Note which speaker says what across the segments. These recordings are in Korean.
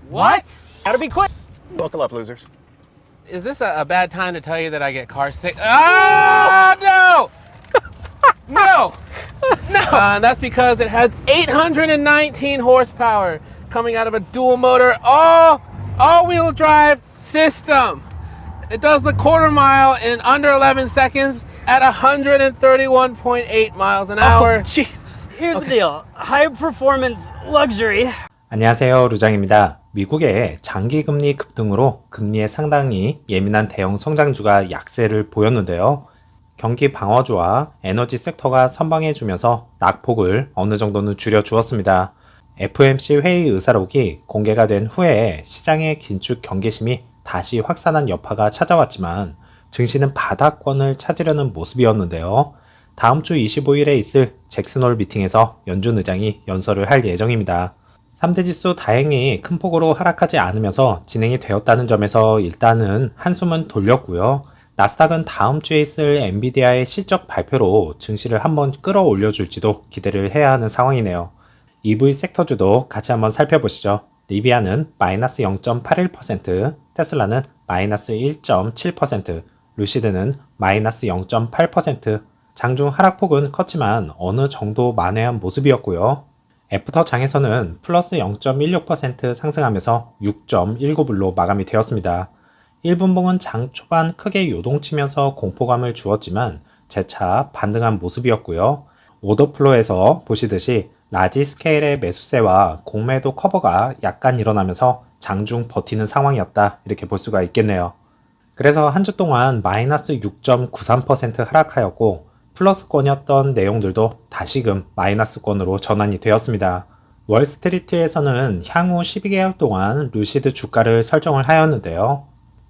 Speaker 1: What?
Speaker 2: Gotta be quick.
Speaker 3: Buckle up, losers.
Speaker 1: Is this a bad time to tell you that I get car sick? Oh, no! No! No! That's because it has 819 horsepower coming out of a dual motor, all-wheel drive system. It does the quarter mile in under 11 seconds at 131.8 miles an hour.
Speaker 3: Jesus.
Speaker 2: Here's the deal. High performance luxury.
Speaker 4: 안녕하세요, 루장입니다. 미국의 장기금리 급등으로 금리에 상당히 예민한 대형 성장주가 약세를 보였는데요. 경기 방어주와 에너지 섹터가 선방해주면서 낙폭을 어느 정도는 줄여주었습니다. FOMC 회의 의사록이 공개가 된 후에 시장의 긴축 경계심이 다시 확산한 여파가 찾아왔지만 증시는 바닥권을 찾으려는 모습이었는데요. 다음 주 25일에 있을 잭슨홀 미팅에서 연준 의장이 연설을 할 예정입니다. 3대 지수 다행히 큰 폭으로 하락하지 않으면서 진행이 되었다는 점에서 일단은 한숨은 돌렸고요. 나스닥은 다음 주에 있을 엔비디아의 실적 발표로 증시를 한번 끌어올려 줄지도 기대를 해야 하는 상황이네요. EV 섹터주도 같이 한번 살펴보시죠. 리비아는 마이너스 0.81%, 테슬라는 마이너스 1.7%, 루시드는 마이너스 0.8%, 장중 하락폭은 컸지만 어느 정도 만회한 모습이었고요. 애프터 장에서는 플러스 0.16% 상승하면서 6.19불로 마감이 되었습니다. 1분봉은 장 초반 크게 요동치면서 공포감을 주었지만 재차 반등한 모습이었고요. 오더플로에서 보시듯이 라지 스케일의 매수세와 공매도 커버가 약간 일어나면서 장중 버티는 상황이었다, 이렇게 볼 수가 있겠네요. 그래서 한 주 동안 마이너스 6.93% 하락하였고 플러스권이었던 내용들도 다시금 마이너스권으로 전환이 되었습니다. 월스트리트에서는 향후 12개월 동안 루시드 주가를 설정을 하였는데요.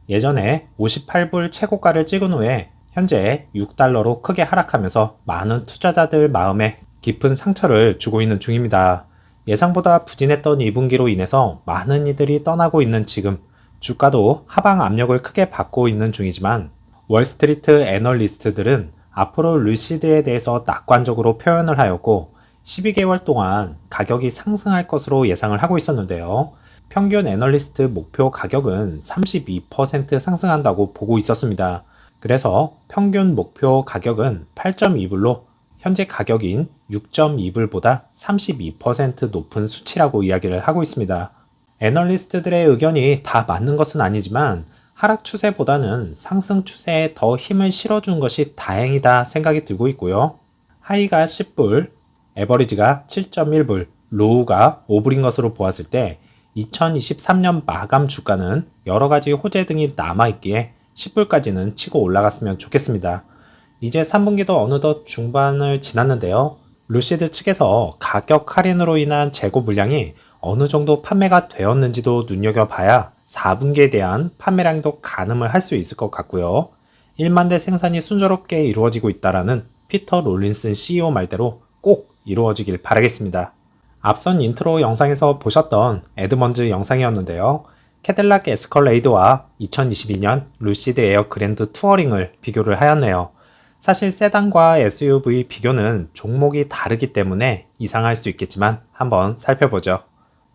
Speaker 4: 예전에 58불 최고가를 찍은 후에 현재 6달러로 크게 하락하면서 많은 투자자들 마음에 깊은 상처를 주고 있는 중입니다. 예상보다 부진했던 2분기로 인해서 많은 이들이 떠나고 있는 지금 주가도 하방 압력을 크게 받고 있는 중이지만 월스트리트 애널리스트들은 앞으로 루시드에 대해서 낙관적으로 표현을 하였고 12개월 동안 가격이 상승할 것으로 예상을 하고 있었는데요. 평균 애널리스트 목표 가격은 32% 상승한다고 보고 있었습니다. 그래서 평균 목표 가격은 8.2불로 현재 가격인 6.2불보다 32% 높은 수치라고 이야기를 하고 있습니다. 애널리스트들의 의견이 다 맞는 것은 아니지만 하락 추세보다는 상승 추세에 더 힘을 실어준 것이 다행이다 생각이 들고 있고요. 하이가 10불, 에버리지가 7.1불, 로우가 5불인 것으로 보았을 때 2023년 마감 주가는 여러가지 호재 등이 남아있기에 10불까지는 치고 올라갔으면 좋겠습니다. 이제 3분기도 어느덧 중반을 지났는데요. 루시드 측에서 가격 할인으로 인한 재고 물량이 어느 정도 판매가 되었는지도 눈여겨봐야 4분기에 대한 판매량도 가늠을 할 수 있을 것 같고요. 1만 대 생산이 순조롭게 이루어지고 있다라는 피터 롤린슨 CEO 말대로 꼭 이루어지길 바라겠습니다. 앞선 인트로 영상에서 보셨던 에드먼즈 영상이었는데요. 캐딜락 에스컬레이드와 2022년 루시드 에어 그랜드 투어링을 비교를 하였네요. 사실 세단과 SUV 비교는 종목이 다르기 때문에 이상할 수 있겠지만 한번 살펴보죠.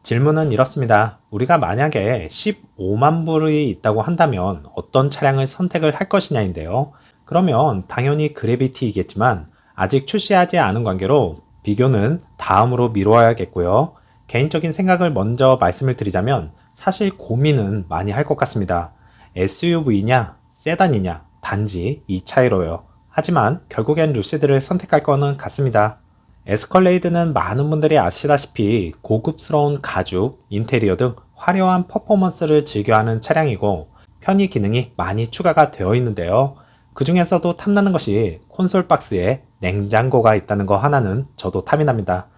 Speaker 4: 질문은 이렇습니다. 우리가 만약에 15만 불이 있다고 한다면 어떤 차량을 선택을 할 것이냐인데요. 그러면 당연히 그래비티이겠지만 아직 출시하지 않은 관계로 비교는 다음으로 미루어야겠고요. 개인적인 생각을 먼저 말씀을 드리자면 사실 고민은 많이 할 것 같습니다. SUV냐 세단이냐 단지 이 차이로요. 하지만 결국엔 루시드를 선택할 거는 같습니다. 에스컬레이드는 많은 분들이 아시다시피 고급스러운 가죽, 인테리어 등 화려한 퍼포먼스를 즐겨하는 차량이고 편의 기능이 많이 추가가 되어 있는데요. 그 중에서도 탐나는 것이 콘솔 박스에 냉장고가 있다는 거 하나는 저도 탐이 납니다.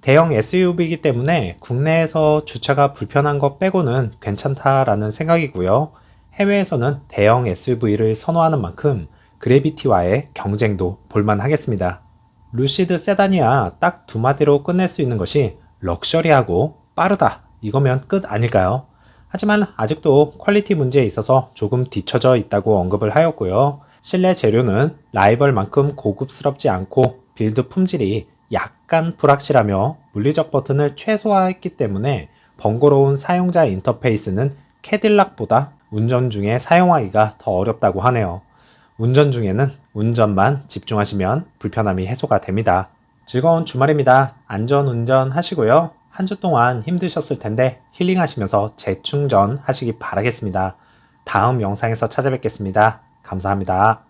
Speaker 4: 대형 SUV이기 때문에 국내에서 주차가 불편한 것 빼고는 괜찮다라는 생각이고요. 해외에서는 대형 SUV를 선호하는 만큼 그래비티와의 경쟁도 볼만하겠습니다. 루시드 세단이야 딱 두 마디로 끝낼 수 있는 것이 럭셔리하고 빠르다, 이거면 끝 아닐까요? 하지만 아직도 퀄리티 문제에 있어서 조금 뒤처져 있다고 언급을 하였고요. 실내 재료는 라이벌만큼 고급스럽지 않고 빌드 품질이 약간 불확실하며 물리적 버튼을 최소화했기 때문에 번거로운 사용자 인터페이스는 캐딜락보다 운전 중에 사용하기가 더 어렵다고 하네요. 운전 중에는 운전만 집중하시면 불편함이 해소가 됩니다. 즐거운 주말입니다. 안전 운전 하시고요. 한 주 동안 힘드셨을 텐데 힐링하시면서 재충전 하시기 바라겠습니다. 다음 영상에서 찾아뵙겠습니다. 감사합니다.